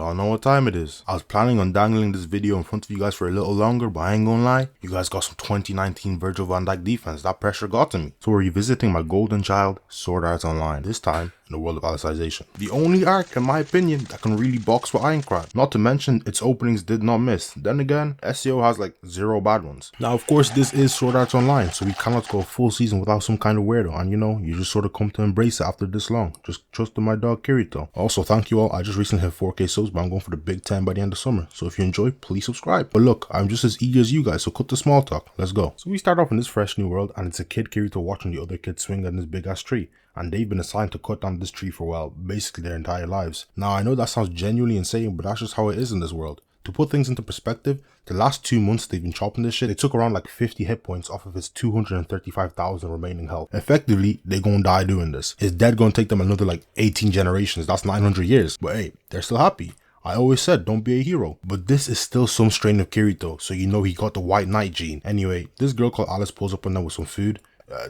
Y'all know what time it is. I was planning on dangling this video in front of you guys for a little longer, but I ain't gonna lie, you guys got some 2019 Virgil van Dijk defense. That pressure got to me. So we're revisiting my golden child, Sword Art Online, this time in the world of Alicization. The only arc, in my opinion, that can really box with Ironcrad. Not to mention, its openings did not miss. Then again, SEO has like 0 bad ones. Now of course this is Sword Art Online, so we cannot go a full season without some kind of weirdo, and you know, you just sort of come to embrace it after this long. Just trust in my dog Kirito. Also, thank you all, I just recently hit 4K subs, but I'm going for the big 10 by the end of summer, so if you enjoy, please subscribe. But look, I'm just as eager as you guys, so cut the small talk, let's go. So we start off in this fresh new world, and it's a kid Kirito watching the other kids swing on this big ass tree, and they've been assigned to cut down this tree for, well, basically their entire lives. Now I know that sounds genuinely insane, but that's just how it is in this world. To put things into perspective, the last 2 months they've been chopping this shit, they took around like 50 hit points off of his 235,000 remaining health. Effectively, they gonna die doing this. His dead gonna take them another like 18 generations, that's 900 years. But hey, they're still happy. I always said, don't be a hero. But this is still some strain of Kirito, so you know he got the white knight gene. Anyway, this girl called Alice pulls up on them with some food.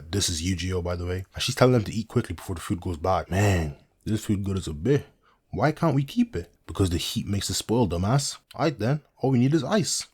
This is Eugeo, by the way. And she's telling them to eat quickly before the food goes bad. Man, this food good as a bit. Why can't we keep it? Because the heat makes it spoil, dumbass. Alright then, all we need is ice.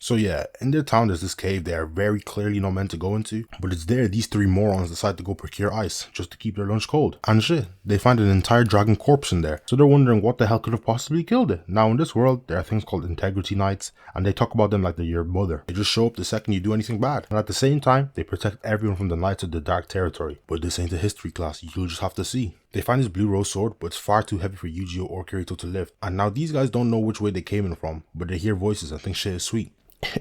So yeah, in their town there's this cave they are very clearly not meant to go into, but it's there these 3 morons decide to go procure ice just to keep their lunch cold. And shit, they find an entire dragon corpse in there, so they're wondering what the hell could have possibly killed it. Now in this world, there are things called integrity knights, and they talk about them like they're your mother. They just show up the second you do anything bad, and at the same time, they protect everyone from the knights of the dark territory. But this ain't a history class, you'll just have to see. They find this blue rose sword, but it's far too heavy for Eugeo or Kirito to lift. And now these guys don't know which way they came in from, but they hear voices and think shit is sweet.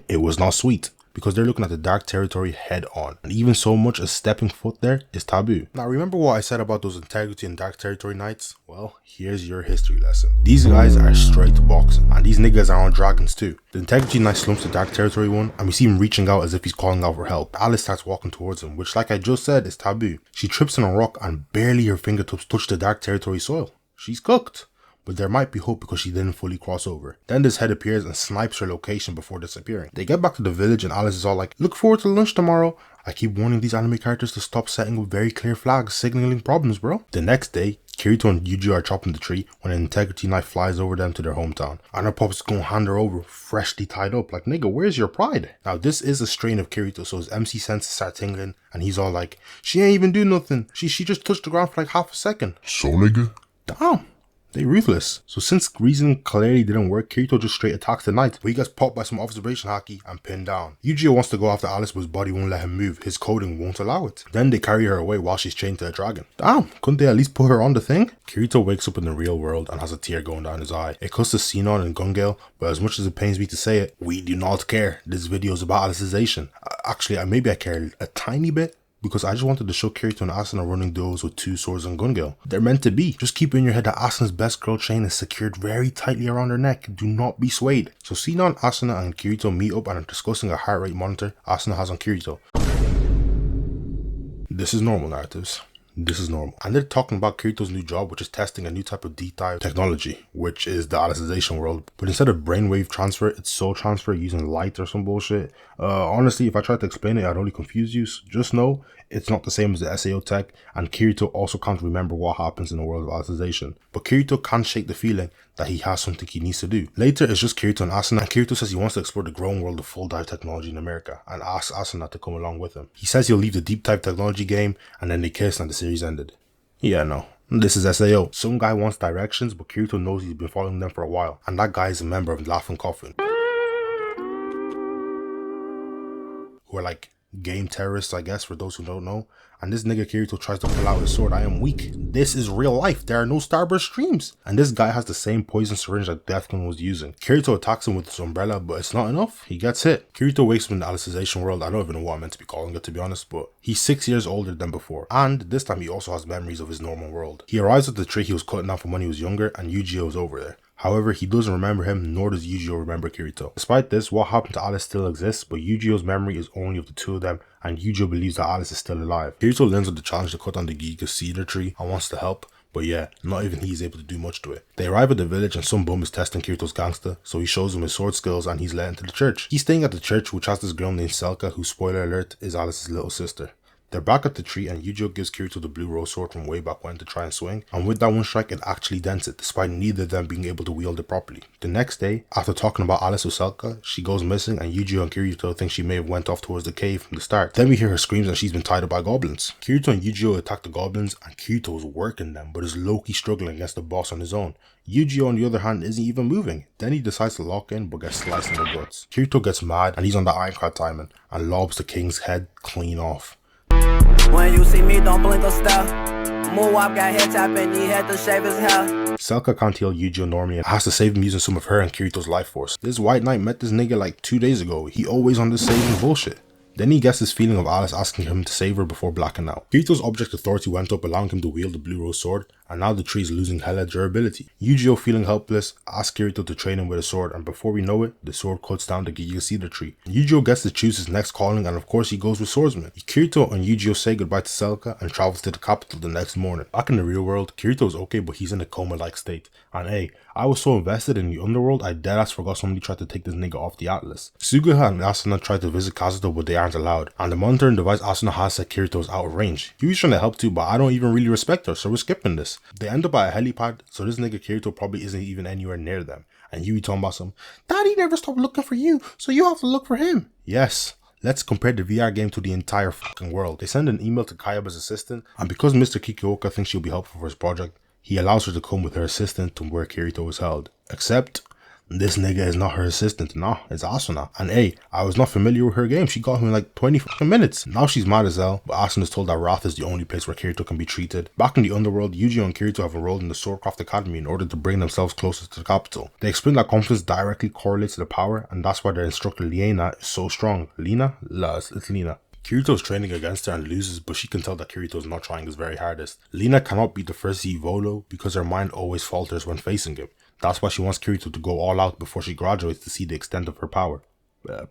It was not sweet, because they're looking at the dark territory head on, and even so much as stepping foot there is taboo. Now remember what I said about those integrity and dark territory knights? Well, here's your history lesson. These guys are straight to boxing, and these niggas are on dragons too. The integrity knight slumps the dark territory one, and we see him reaching out as if he's calling out for help. Alice starts walking towards him, which like I just said is taboo. She trips on a rock and barely her fingertips touch the dark territory soil. She's cooked. But there might be hope because she didn't fully cross over. Then this head appears and snipes her location before disappearing. They get back to the village and Alice is all like, look forward to lunch tomorrow. I keep warning these anime characters to stop setting up very clear flags signaling problems, bro. The next day, Kirito and Eugeo are chopping the tree when an integrity knight flies over them to their hometown. And her pop's gonna hand her over, freshly tied up, like, nigga, where's your pride? Now this is a strain of Kirito, so his MC senses start tingling and he's all like, she ain't even do nothing. She just touched the ground for like half a second. So nigga? Damn. They ruthless. So since reasoning clearly didn't work, Kirito just straight attacks the knight, but he gets popped by some observation haki and pinned down. Eugeo wants to go after Alice, but his body won't let him move. His coding won't allow it. Then they carry her away while she's chained to a dragon. Damn, couldn't they at least put her on the thing? Kirito wakes up in the real world and has a tear going down his eye. It cuts to Sinon and Gungale, but as much as it pains me to say it, we do not care. This video is about Alicization. Actually, maybe I care a tiny bit, because I just wanted to show Kirito and Asuna running duos with 2 swords and Gungale. They're meant to be. Just keep in your head that Asuna's best girl chain is secured very tightly around her neck. Do not be swayed. So Sinon, Asuna and Kirito meet up and are discussing a heart rate monitor Asuna has on Kirito. This is normal narratives. This is normal. And they're talking about Kirito's new job, which is testing a new type of D-type technology, which is the Alicization world. But instead of brainwave transfer, it's soul transfer using light or some bullshit. Honestly, if I tried to explain it, I'd only confuse you. Just know, it's not the same as the SAO tech, and Kirito also can't remember what happens in the world of Alicization. But Kirito can't shake the feeling that he has something he needs to do. Later, it's just Kirito and Asuna, and Kirito says he wants to explore the growing world of full dive technology in America, and asks Asuna to come along with him. He says he'll leave the deep dive technology game, and then they kiss and the series ended. Yeah, no. This is SAO. Some guy wants directions, but Kirito knows he's been following them for a while, and that guy is a member of Laughing Coffin, who are like game terrorists, I guess, for those who don't know. And this nigga Kirito tries to pull out his sword. I am weak. This is real life. There are no starburst streams. And this guy has the same poison syringe that Defcon was using. Kirito attacks him with his umbrella, but it's not enough. He gets hit. Kirito wakes up in the Alicization world. I don't even know what I'm meant to be calling it, to be honest, but he's 6 years older than before. And this time he also has memories of his normal world. He arrives at the tree he was cutting down from when he was younger, and Eugeo is over there. However, he doesn't remember him, nor does Eugeo remember Kirito. Despite this, what happened to Alice still exists, but Eugeo's memory is only of the 2 of them, and Eugeo believes that Alice is still alive. Kirito learns of the challenge to cut down the Giga cedar tree and wants to help, but yeah, not even he is able to do much to it. They arrive at the village and some bum is testing Kirito's gangster, so he shows him his sword skills and he's let into the church. He's staying at the church, which has this girl named Selka, who, spoiler alert, is Alice's little sister. They're back at the tree and Eugeo gives Kirito the blue rose sword from way back when to try and swing, and with that one strike it actually dents it, despite neither of them being able to wield it properly. The next day, after talking about Alice with Selka, she goes missing and Eugeo and Kirito think she may have went off towards the cave from the start. Then we hear her screams and she's been tied up by goblins. Kirito and Eugeo attack the goblins and Kirito is working them but is low-key struggling against the boss on his own. Eugeo on the other hand isn't even moving. Then he decides to lock in but gets sliced in the guts. Kirito gets mad and he's on the ironclad timing and lobs the king's head clean off. When you see me, don't blink or stare. Moab got head tap and he had to shave his hair. Selka can't heal Eugeo normally and has to save him using some of her and Kirito's life force. This white knight met this nigga like 2 days ago. He always on this saving bullshit. Then he gets this feeling of Alice asking him to save her before blacking out. Kirito's object authority went up, allowing him to wield the blue rose sword, and now the tree is losing hella durability. Eugeo, feeling helpless, asks Kirito to train him with a sword, and before we know it, the sword cuts down the Giga Cedar tree. Eugeo gets to choose his next calling, and of course he goes with swordsman. Kirito and Eugeo say goodbye to Selka and travels to the capital the next morning. Back in the real world, Kirito is okay, but he's in a coma-like state. And hey, I was so invested in the underworld, I deadass forgot somebody tried to take this nigga off the Atlas. Suguha and Asuna tried to visit Kazuto, but they aren't allowed, and the monitoring device Asuna has said Kirito is out of range. Yui's trying to help too, but I don't even really respect her, so we're skipping this. They end up at a helipad, so this nigga Kirito probably isn't even anywhere near them. And Yui talking about some, Daddy never stopped looking for you, so you have to look for him. Yes, let's compare the VR game to the entire fucking world. They send an email to Kayaba's assistant, and because Mr. Kikioka thinks she'll be helpful for his project, he allows her to come with her assistant to where Kirito is held. Except, this nigga is not her assistant. Nah, it's Asuna. And hey, I was not familiar with her game. She got him in like 20 fucking minutes. Now she's mad as hell, but Asuna is told that Wrath is the only place where Kirito can be treated. Back in the underworld, Eugeo and Kirito have enrolled in the Swordcraft Academy in order to bring themselves closer to the capital. They explain that confidence directly correlates to the power, and that's why their instructor Liena is so strong. Lena? It's Lena. Kirito is training against her and loses, but she can tell that Kirito is not trying his very hardest. Lena cannot beat the first Z Volo because her mind always falters when facing him. That's why she wants Kirito to go all out before she graduates to see the extent of her power.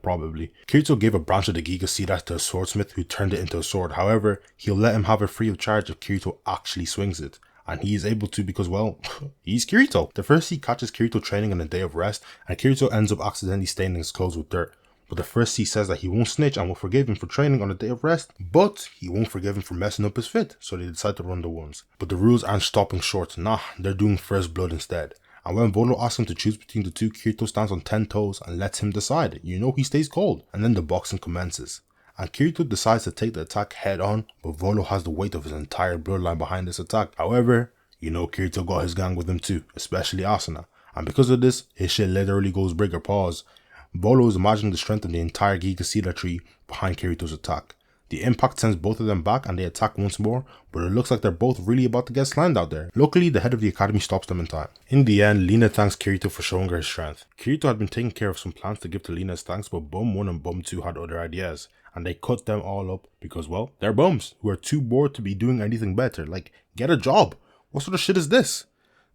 Probably. Kirito gave a branch of the Giga Cedar to a swordsmith who turned it into a sword. However, he'll let him have it free of charge if Kirito actually swings it. And he is able to because, well, he's Kirito. The first C catches Kirito training on a day of rest, and Kirito ends up accidentally staining his clothes with dirt. But the first C says that he won't snitch and will forgive him for training on a day of rest, but he won't forgive him for messing up his fit, so they decide to run the ones. But the rules aren't stopping short. Nah, they're doing first blood instead. And when Volo asks him to choose between the two, Kirito stands on 10 toes and lets him decide. You know he stays cold. And then the boxing commences. And Kirito decides to take the attack head on, but Volo has the weight of his entire bloodline behind this attack. However, you know Kirito got his gang with him too, especially Asuna. And because of this, his shit literally goes bigger. Pause. Volo is imagining the strength of the entire Giga Cedar tree behind Kirito's attack. The impact sends both of them back and they attack once more, but it looks like they're both really about to get slammed out there. Luckily, the head of the academy stops them in time. In the end, Lena thanks Kirito for showing her his strength. Kirito had been taking care of some plans to give to Lena as thanks, but Bum 1 and Bum 2 had other ideas, and they cut them all up because, well, they're bums who are too bored to be doing anything better. Like, get a job. What sort of shit is this?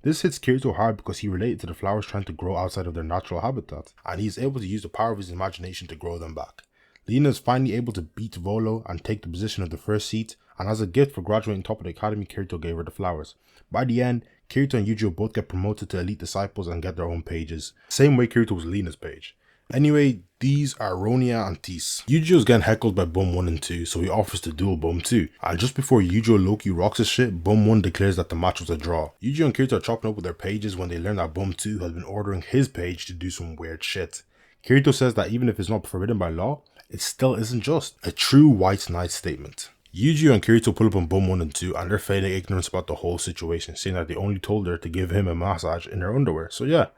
This hits Kirito hard because he related to the flowers trying to grow outside of their natural habitat, and he is able to use the power of his imagination to grow them back. Lena is finally able to beat Volo and take the position of the first seat, and as a gift for graduating top of the academy, Kirito gave her the flowers. By the end, Kirito and Eugeo both get promoted to elite disciples and get their own pages, same way Kirito was Lena's page. Anyway, these are Ronia and Tis. Eugeo is getting heckled by Bum 1 and 2, so he offers to duel Bum 2. And just before Eugeo Loki rocks his shit, Bum 1 declares that the match was a draw. Eugeo and Kirito are chopping up with their pages when they learn that Bum 2 has been ordering his page to do some weird shit. Kirito says that even if it's not forbidden by law, it still isn't just. A true white knight statement. Eugeo and Kirito pull up on Bum 1 and 2 and they're feigning ignorance about the whole situation, saying that they only told her to give him a massage in her underwear. So yeah,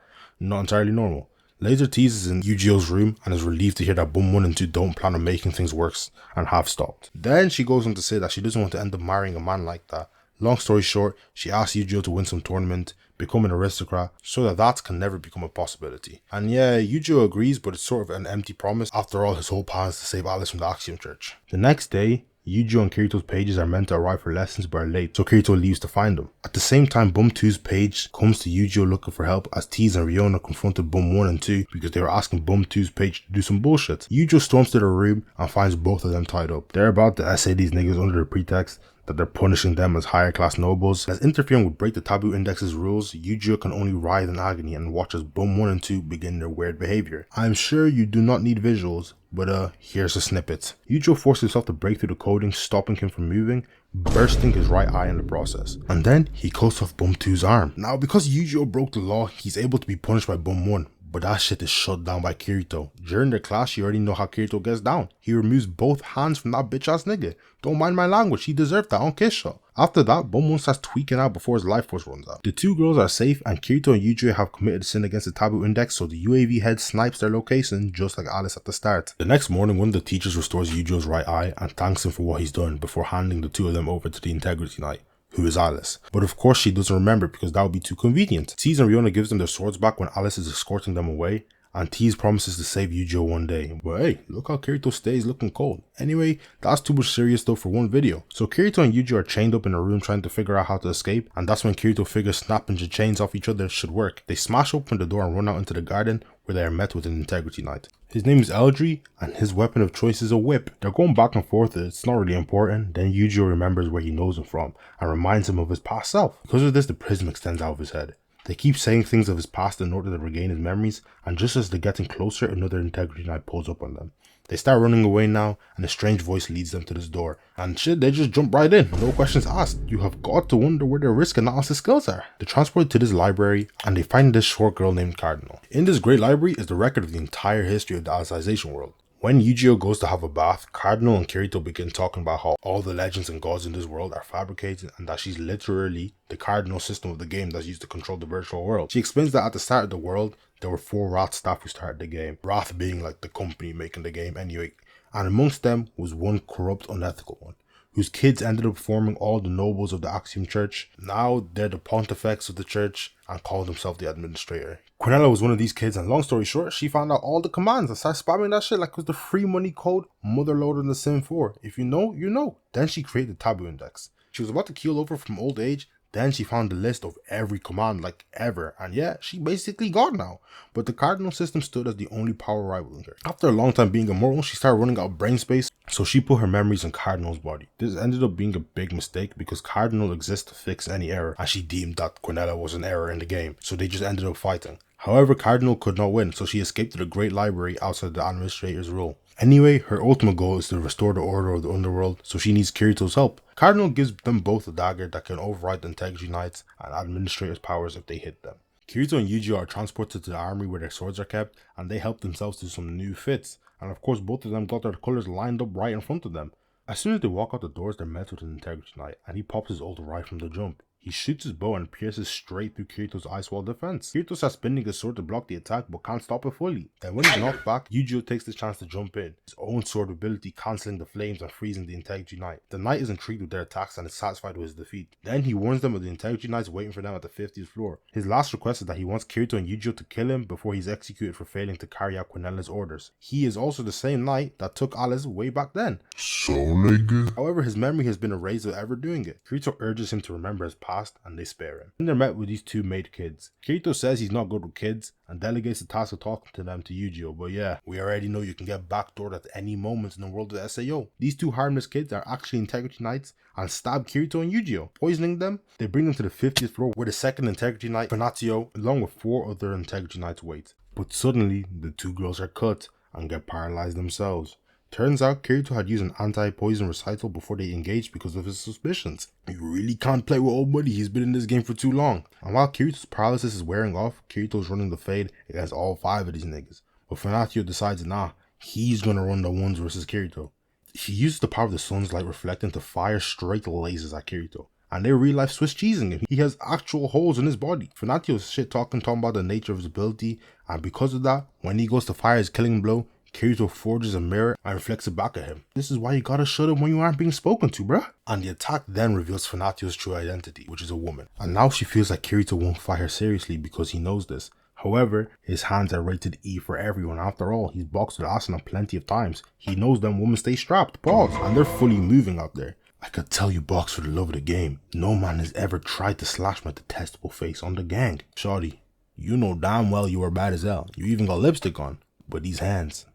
not entirely normal. Later teases in Eugeo's room and is relieved to hear that Bum 1 and 2 don't plan on making things worse and have stopped. Then she goes on to say that she doesn't want to end up marrying a man like that. Long story short, she asks Eugeo to win some tournament, become an aristocrat, so that can never become a possibility. And yeah, Eugeo agrees, but it's sort of an empty promise. After all, his whole plan is to save Alice from the Axiom Church. The next day, Eugeo and Kirito's pages are meant to arrive for lessons but are late, so Kirito leaves to find them. At the same time, Bum 2's page comes to Eugeo looking for help as Tease and Riona confronted Bum 1 and 2 because they were asking Bum 2's page to do some bullshit. Eugeo storms to their room and finds both of them tied up. They're about to essay these niggas under the pretext that they're punishing them as higher class nobles. As interfering would break the taboo index's rules, Eugeo can only writhe in agony and watch as Bum 1 and 2 begin their weird behavior. I'm sure you do not need visuals, but here's a snippet. Eugeo forces himself to break through the coding, stopping him from moving, bursting his right eye in the process. And then he cuts off Bum 2's arm. Now because Eugeo broke the law, he's able to be punished by Bum 1. But that shit is shut down by Kirito. During their clash, you already know how Kirito gets down. He removes both hands from that bitch ass nigga. Don't mind my language, he deserved that on Kiss Shot. After that, Bum 1 starts tweaking out before his life force runs out. The two girls are safe and Kirito and Eugeo have committed a sin against the taboo index, so the UAV head snipes their location just like Alice at the start. The next morning, one of the teachers restores Eugeo's right eye and thanks him for what he's done before handing the two of them over to the Integrity Knight, who is Alice. But of course she doesn't remember because that would be too convenient. Tease and Riona gives them their swords back when Alice is escorting them away, and Tease promises to save Eugeo one day. But hey, look how Kirito stays looking cold. Anyway, that's too much serious stuff for one video. So Kirito and Eugeo are chained up in a room trying to figure out how to escape, and that's when Kirito figures snapping the chains off each other should work. They smash open the door and run out into the garden where they are met with an Integrity Knight. His name is Eldry, and his weapon of choice is a whip. They're going back and forth, it's not really important. Then Eugeo remembers where he knows him from and reminds him of his past self. Because of this, the prism extends out of his head. They keep saying things of his past in order to regain his memories, and just as they're getting closer, another Integrity Knight pulls up on them. They start running away now, and a strange voice leads them to this door. And shit, they just jump right in, no questions asked. You have got to wonder where their risk analysis skills are. They transport to this library, and they find this short girl named Cardinal. In this great library is the record of the entire history of the Alicization world. When Eugeo goes to have a bath, Cardinal and Kirito begin talking about how all the legends and gods in this world are fabricated and that she's literally the cardinal system of the game that's used to control the virtual world. She explains that at the start of the world, there were 4 Wrath staff who started the game, Wrath being like the company making the game anyway, and amongst them was one corrupt, unethical one, whose kids ended up forming all the nobles of the Axiom Church. Now they're the pontifex of the church and call themselves the administrator. Quinella was one of these kids, and long story short, she found out all the commands and started spamming that shit like it was the free money code motherload in the Sim 4. If you know, you know. Then she created the taboo index. She was about to keel over from old age. Then she found the list of every command like ever, and yeah, she basically got now. But the cardinal system stood as the only power rival in her. After a long time being immortal, she started running out of brain space, so she put her memories in Cardinal's body. This ended up being a big mistake because Cardinal exists to fix any error, and she deemed that Quinella was an error in the game, so they just ended up fighting. However, Cardinal could not win, so she escaped to the Great Library outside the administrator's rule. Anyway, her ultimate goal is to restore the order of the underworld, so she needs Kirito's help. Cardinal gives them both a dagger that can override the Integrity Knights and Administrator's powers if they hit them. Kirito and Eugeo are transported to the armory where their swords are kept, and they help themselves to some new fits. And of course, both of them got their colors lined up right in front of them. As soon as they walk out the doors, they're met with an Integrity Knight, and he pops his ult right from the jump. He shoots his bow and pierces straight through Kirito's ice wall defense. Kirito starts spinning his sword to block the attack but can't stop it fully. Then when he's knocked back, Eugeo takes the chance to jump in, his own sword ability cancelling the flames and freezing the Integrity Knight. The Knight is intrigued with their attacks and is satisfied with his defeat. Then he warns them of the Integrity Knights waiting for them at the 50th floor. His last request is that he wants Kirito and Eugeo to kill him before he's executed for failing to carry out Quinella's orders. He is also the same Knight that took Alice way back then. So nigga. However, his memory has been erased without ever doing it. Kirito urges him to remember his past and they spare him. Then they're met with these two maid kids. Kirito says he's not good with kids and delegates the task of talking to them to Eugeo, but yeah, we already know you can get backdoored at any moment in the world of SAO. These two harmless kids are actually Integrity Knights and stab Kirito and Eugeo, poisoning them. They bring them to the 50th floor where the second Integrity Knight, Fernatio, along with 4 other Integrity Knights wait. But suddenly, the two girls are cut and get paralyzed themselves. Turns out Kirito had used an anti-poison recital before they engaged because of his suspicions. You really can't play with old buddy, he's been in this game for too long. And while Kirito's paralysis is wearing off, Kirito's running the fade against all 5 of these niggas. But Fernatio decides nah, he's gonna run the ones versus Kirito. He uses the power of the sun's light reflecting to fire straight lasers at Kirito. And they're real life Swiss cheesing him. He has actual holes in his body. Fernatio's shit talking about the nature of his ability, and because of that, when he goes to fire his killing blow, Kirito forges a mirror and reflects it back at him. This is why you gotta shut him when you aren't being spoken to, bruh. And the attack then reveals Fernatio's true identity, which is a woman. And now she feels like Kirito won't fight her seriously because he knows this. However, his hands are rated E for everyone. After all, he's boxed with Asuna plenty of times. He knows them women stay strapped, pause, and they're fully moving out there. I could tell you box for the love of the game. No man has ever tried to slash my detestable face on the gang. Shawty, you know damn well you are bad as hell. You even got lipstick on. But these hands,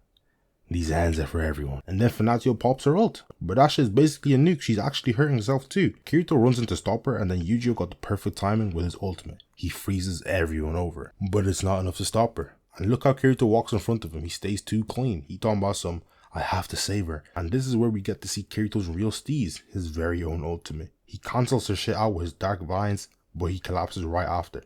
These hands are for everyone. And then Finatio pops her ult. But that shit's basically a nuke. She's actually hurting herself too. Kirito runs in to stop her, and then Eugeo got the perfect timing with his ultimate. He freezes everyone over. But it's not enough to stop her. And look how Kirito walks in front of him. He stays too clean. He talking about some, I have to save her. And this is where we get to see Kirito's real steez, his very own ultimate. He cancels her shit out with his dark vines, but he collapses right after.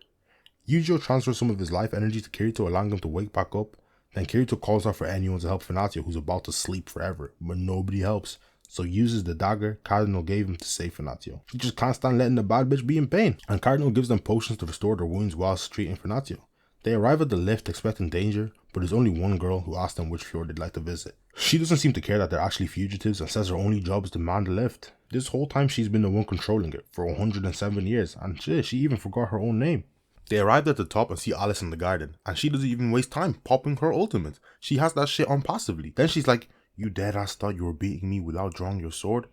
Eugeo transfers some of his life energy to Kirito, allowing him to wake back up. Then Kirito calls out for anyone to help Finatio, who's about to sleep forever, but nobody helps. So he uses the dagger Cardinal gave him to save Finatio. He just can't stand letting the bad bitch be in pain, and Cardinal gives them potions to restore their wounds whilst treating Finatio. They arrive at the lift expecting danger, but there's only one girl who asks them which floor they'd like to visit. She doesn't seem to care that they're actually fugitives and says her only job is to man the lift. This whole time she's been the one controlling it for 107 years, and shit, she even forgot her own name. They arrived at the top and see Alice in the garden, and she doesn't even waste time popping her ultimate. She has that shit on passively. Then she's like, you dead ass thought you were beating me without drawing your sword?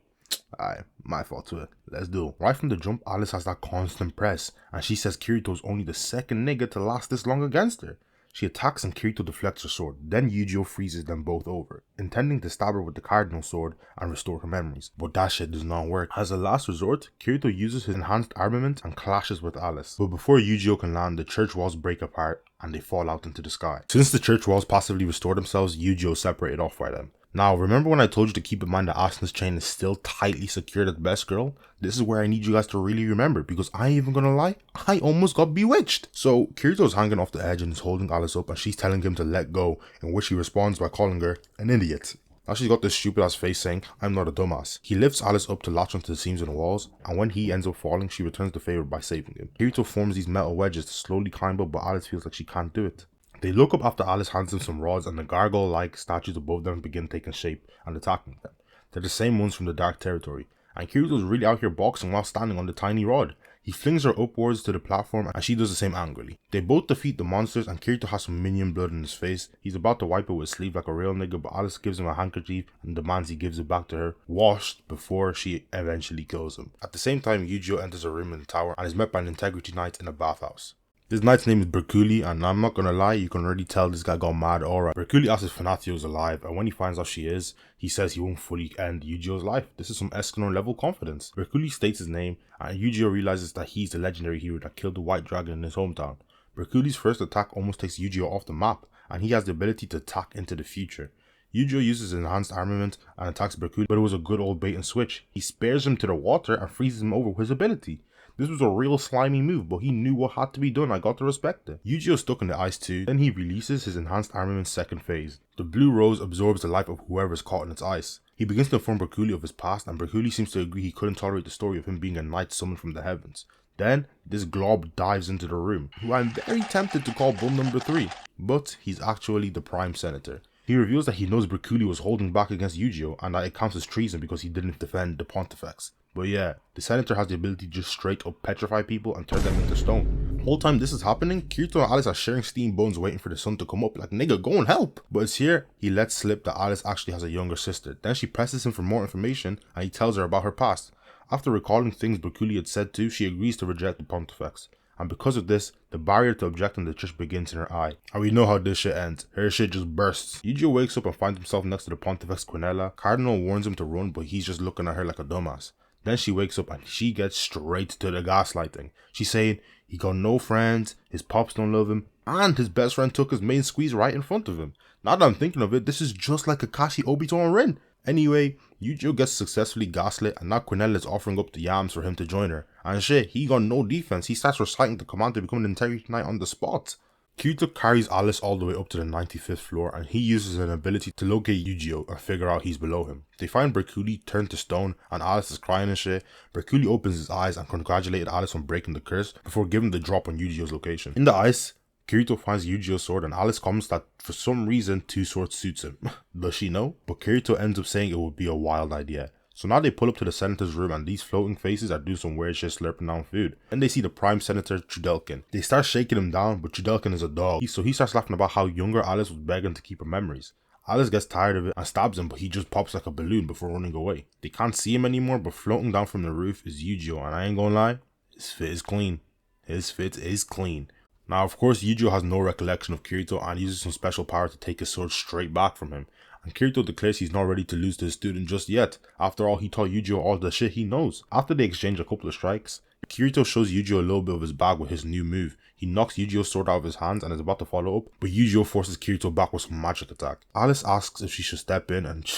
Aye, my fault to it. Let's do it. Right from the jump, Alice has that constant press, and she says Kirito's only the second nigga to last this long against her. She attacks and Kirito deflects her sword, then Eugeo freezes them both over, intending to stab her with the Cardinal sword and restore her memories. But that shit does not work. As a last resort, Kirito uses his enhanced armament and clashes with Alice. But before Eugeo can land, the church walls break apart and they fall out into the sky. Since the church walls passively restore themselves, Eugeo separated off by them. Now, remember when I told you to keep in mind that Asina's chain is still tightly secured at Best Girl? This is where I need you guys to really remember, because I ain't even gonna lie, I almost got bewitched. So, Kirito's hanging off the edge and is holding Alice up, and she's telling him to let go, in which he responds by calling her an idiot. Now she's got this stupid ass face saying, I'm not a dumbass. He lifts Alice up to latch onto the seams in the walls, and when he ends up falling, she returns the favor by saving him. Kirito forms these metal wedges to slowly climb up, but Alice feels like she can't do it. They look up after Alice hands them some rods, and the gargoyle-like statues above them begin taking shape and attacking them. They're the same ones from the Dark Territory, and Kirito's really out here boxing while standing on the tiny rod. He flings her upwards to the platform and she does the same angrily. They both defeat the monsters, and Kirito has some minion blood in his face. He's about to wipe it with his sleeve like a real nigga, but Alice gives him a handkerchief and demands he gives it back to her, washed, before she eventually kills him. At the same time, Eugeo enters a room in the tower and is met by an integrity knight in a bathhouse. This knight's name is Berkuli, and I'm not gonna lie, you can already tell this guy got mad aura. Berkuli asks if Finatio is alive, and when he finds out she is, he says he won't fully end Eugeo's life. This is some Escanor level confidence. Berkuli states his name, and Eugeo realizes that he's the legendary hero that killed the white dragon in his hometown. Berkuli's first attack almost takes Eugeo off the map, and he has the ability to attack into the future. Eugeo uses his enhanced armament and attacks Berkuli, but it was a good old bait and switch. He spares him to the water and freezes him over with his ability. This was a real slimy move, but he knew what had to be done. I got to respect it. Eugeo's stuck in the ice too, then he releases his enhanced armament's second phase. The blue rose absorbs the life of whoever's caught in its ice. He begins to inform Berkuli of his past, and Berkuli seems to agree he couldn't tolerate the story of him being a knight summoned from the heavens. Then, this glob dives into the room, who I'm very tempted to call Bum Number 3, but he's actually the Prime Senator. He reveals that he knows Berkuli was holding back against Eugeo, and that it counts as treason because he didn't defend the Pontifex. But yeah, the Senator has the ability to just straight up petrify people and turn them into stone. The whole time this is happening, Kirito and Alice are sharing steam bones waiting for the sun to come up, like nigga, go and help! But it's here he lets slip that Alice actually has a younger sister. Then she presses him for more information and he tells her about her past. After recalling things Berkuli had said to, she agrees to reject the Pontifex. And because of this, the barrier to objecting the church begins in her eye. And we know how this shit ends. Her shit just bursts. Eugeo wakes up and finds himself next to the Pontifex Quinella. Cardinal warns him to run, but he's just looking at her like a dumbass. Then she wakes up and she gets straight to the gaslighting. She's saying he got no friends, his pops don't love him, and his best friend took his main squeeze right in front of him. Now that I'm thinking of it, this is just like Kakashi, Obito, and Rin. Anyway, Eugeo gets successfully gaslit, and now Quinella is offering up the yams for him to join her. And shit, he got no defense. He starts reciting the command to become an Integrity Knight on the spot. Kirito carries Alice all the way up to the 95th floor, and he uses an ability to locate Eugeo and figure out he's below him. They find Berkuli turned to stone, and Alice is crying and shit. Berkuli opens his eyes and congratulated Alice on breaking the curse before giving the drop on Eugeo's location. In the ice, Kirito finds Eugeo's sword, and Alice comments that for some reason two swords suits him. Does she know? But Kirito ends up saying it would be a wild idea. So now they pull up to the Senator's room, and these floating faces are doing some weird shit slurping down food. Then they see the Prime Senator Trudelkin. They start shaking him down, but Trudelkin is a dog. So he starts laughing about how younger Alice was begging to keep her memories. Alice gets tired of it and stabs him, but he just pops like a balloon before running away. They can't see him anymore, but floating down from the roof is Eugeo, and I ain't gonna lie, his fit is clean. His fit is clean. Now, of course, Eugeo has no recollection of Kirito and uses some special power to take his sword straight back from him. and Kirito declares he's not ready to lose to his student just yet. After all, he taught Eugeo all the shit he knows. After they exchange a couple of strikes, Kirito shows Eugeo a little bit of his bag with his new move. He knocks Eugeo's sword out of his hands and is about to follow up, but Eugeo forces Kirito back with some magic attack. Alice asks if she should step in, and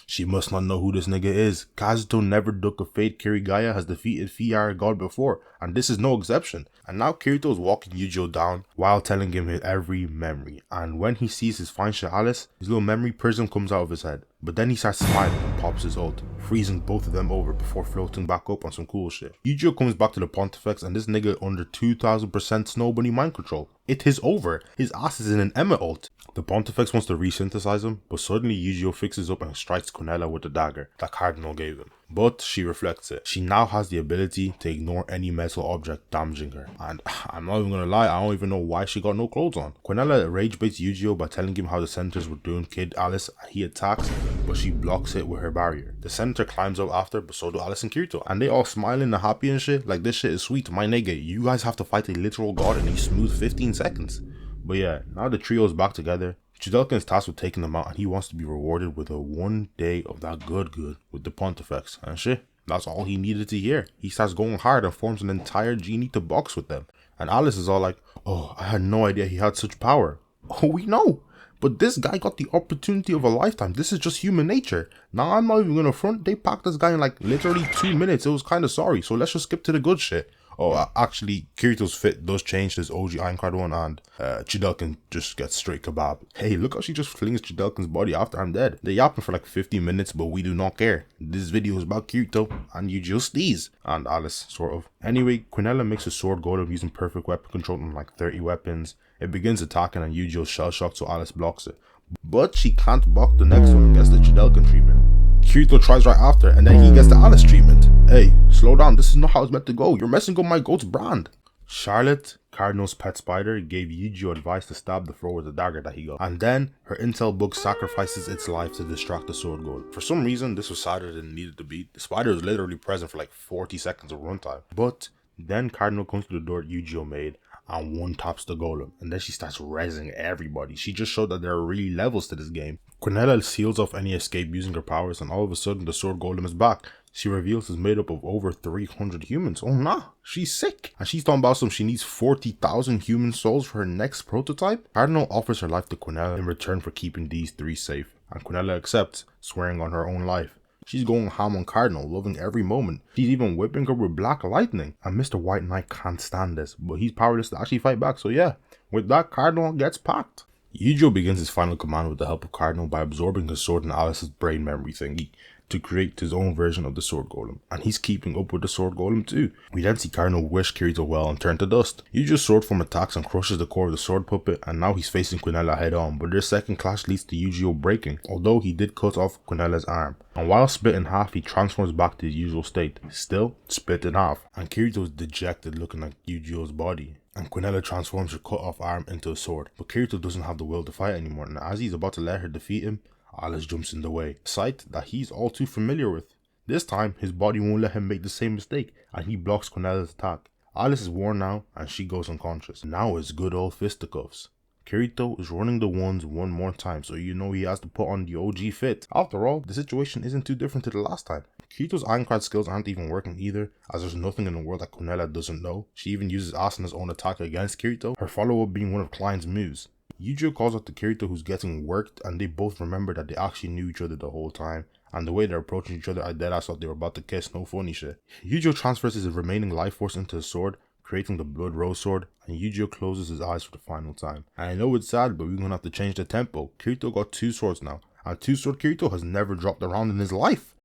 she must not know who this nigga is. Kazuto, never duck of fate, Kirigaya has defeated Fiar God before, and this is no exception. And now Kirito is walking Eugeo down while telling him his every memory. And when he sees his fine shit Alice, his little memory prism comes out of his head. But then he starts smiling and pops his ult, freezing both of them over before floating back up on some cool shit. Eugeo comes back to the Pontifex and this nigga under 2000% Snow Bunny mind control. It is over. His ass is in an Emma ult. The Pontifex wants to resynthesize him, but suddenly Eugeo fixes up and strikes Quinella with the dagger that Cardinal gave him. But she reflects it. She now has the ability to ignore any metal object damaging her. And I'm not even gonna lie, I don't even know why she got no clothes on. Quinella rage baits Eugeo by telling him how the senators were doing Kid Alice, and he attacks, but she blocks it with her barrier. The senator climbs up after, but so do Alice and Kirito. And they all smiling and happy and shit, like this shit is sweet. My nigga, you guys have to fight a literal god in a smooth 15 seconds. But yeah, now the trio is back together. Chidelkin is tasked with taking them out and he wants to be rewarded with a 1 day of that good with the Pontifex. And shit, that's all he needed to hear. He starts going hard and forms an entire genie to box with them. And Alice is all like, oh, I had no idea he had such power. Oh, we know. But this guy got the opportunity of a lifetime. This is just human nature. Now, I'm not even gonna front. They packed this guy in like literally 2 minutes. It was kind of sorry. So let's just skip to the good shit. Oh, actually, Kirito's fit does change to his OG Ironclad one, and Chidelkin just gets straight kebab. Hey, look how she just flings Chidelkin's body after I'm dead. They yapping for like 50 minutes, but we do not care. This video is about Kirito, and you just these. And Alice, sort of. Anyway, Quinella makes a sword golem using perfect weapon control on like 30 weapons. It begins attacking, and Eugeo's shell shocked, so Alice blocks it. But she can't block the next one and gets the Chidelkin treatment. Kirito tries right after, and then he gets the Alice treatment. Hey, slow down, this is not how it's meant to go. You're messing up my goat's brand. Charlotte, Cardinal's pet spider, gave Eugeo advice to stab the thrower with the dagger that he got. And then, her intel book sacrifices its life to distract the sword golem. For some reason, this was sadder than it needed to be. The spider was literally present for like 40 seconds of runtime. But then Cardinal comes to the door Eugeo made, and one taps the golem, and then she starts rezzing everybody. She just showed that there are really levels to this game. Quinella seals off any escape using her powers, and all of a sudden the sword golem is back. She reveals it's made up of over 300 humans. Oh nah, she's sick. And she's talking about she needs 40,000 human souls for her next prototype. Cardinal offers her life to Quinella in return for keeping these three safe, and Quinella accepts, swearing on her own life. She's going ham on Cardinal, loving every moment. She's even whipping her with black lightning. And Mr. White Knight can't stand this, but he's powerless to actually fight back. So yeah, with that, Cardinal gets packed. Eugeo begins his final command with the help of Cardinal by absorbing his sword in Alice's brain memory thingy to create his own version of the sword golem, and he's keeping up with the sword golem too. We then see Cardinal wish Kirito well and turn to dust. Eugeo's sword form attacks and crushes the core of the sword puppet, and now he's facing Quinella head on, but their second clash leads to Eugeo breaking, although he did cut off Quinella's arm. And while split in half, he transforms back to his usual state, still split in half, and Kirito's dejected looking at Eugeo's body. And Quinella transforms her cut off arm into a sword, but Kirito doesn't have the will to fight anymore, and as he's about to let her defeat him, Alice jumps in the way, a sight that he's all too familiar with. This time, his body won't let him make the same mistake, and he blocks Quinella's attack. Alice is worn now, and she goes unconscious. Now it's good old fisticuffs. Kirito is running the ones one more time, so you know he has to put on the OG fit. After all, the situation isn't too different to the last time. Kirito's Ironclad skills aren't even working either, as there's nothing in the world that Quinella doesn't know. She even uses Asuna's own attack against Kirito, her follow-up being one of Klein's moves. Eugeo calls out to Kirito, who's getting worked, and they both remember that they actually knew each other the whole time, and the way they're approaching each other, I deadass thought they were about to kiss, no funny shit. Eugeo transfers his remaining life force into his sword, creating the Blood Rose sword, and Eugeo closes his eyes for the final time. And I know it's sad, but we're gonna have to change the tempo. Kirito got 2 swords now, and 2-sword Kirito has never dropped a round in his life.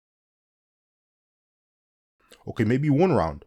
Okay, maybe 1 round.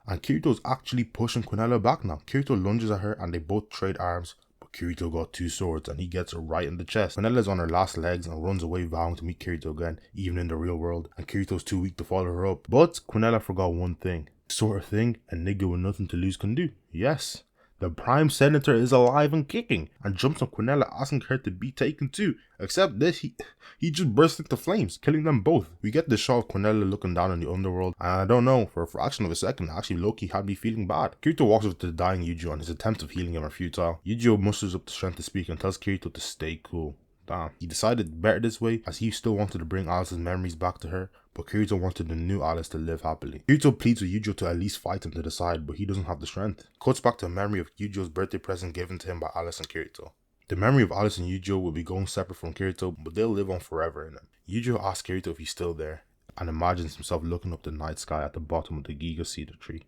And Kirito's actually pushing Quinella back now. Kirito lunges at her and they both trade arms, but Kirito got 2 swords and he gets her right in the chest. Quinella's on her last legs and runs away, vowing to meet Kirito again, even in the real world, and Kirito's too weak to follow her up. But Quinella forgot one thing. Sort of thing a nigga with nothing to lose can do. Yes, the Prime Senator is alive and kicking, and jumps on Quinella asking her to be taken too. Except this, he just bursts into flames, killing them both. We get the shot of Quinella looking down on the underworld, and I don't know, for a fraction of a second, actually Loki had me feeling bad. Kirito walks up to the dying Eugeo and his attempts of healing him are futile. Eugeo musters up the strength to speak and tells Kirito to stay cool. Damn. He decided better this way as he still wanted to bring Alice's memories back to her, but Kirito wanted the new Alice to live happily. Kirito pleads with Eugeo to at least fight him to the side, but he doesn't have the strength. Cuts back to a memory of Eugeo's birthday present given to him by Alice and Kirito. The memory of Alice and Eugeo will be going separate from Kirito, but they'll live on forever in him. Eugeo asks Kirito if he's still there, and imagines himself looking up the night sky at the bottom of the Giga Cedar tree,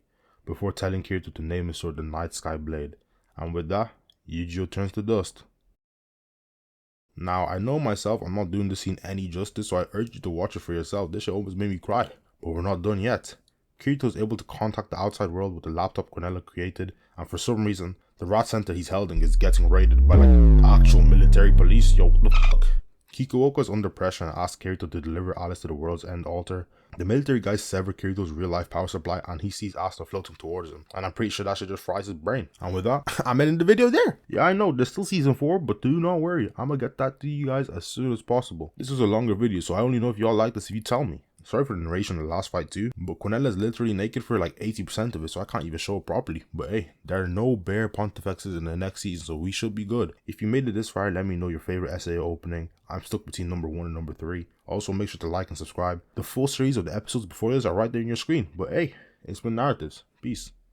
before telling Kirito to name his sword the Night Sky Blade. And with that, Eugeo turns to dust. Now, I know myself, I'm not doing this scene any justice, so I urge you to watch it for yourself. This shit almost made me cry. But we're not done yet. Kirito is able to contact the outside world with the laptop Quinella created, and for some reason, the rat center he's held in is getting raided by like actual military police. Yo, what the fuck? Kikuoka is under pressure and asks Kirito to deliver Alice to the World's End altar. The military guys sever Kirito's real life power supply and he sees Asta floating towards him. And I'm pretty sure that shit just fries his brain. And with that, I'm ending the video there. Yeah, I know, there's still season 4, but do not worry. I'm gonna get that to you guys as soon as possible. This was a longer video, so I only know if y'all like this if you tell me. Sorry for the narration of the last fight too, but Quinella is literally naked for like 80% of it, so I can't even show it properly. But hey, there are no bear pontifexes in the next season, so we should be good. If you made it this far, let me know your favorite SAO opening. I'm stuck between number 1 and number 3. Also, make sure to like and subscribe. The full series of the episodes before this are right there on your screen. But hey, it's been Narratives. Peace.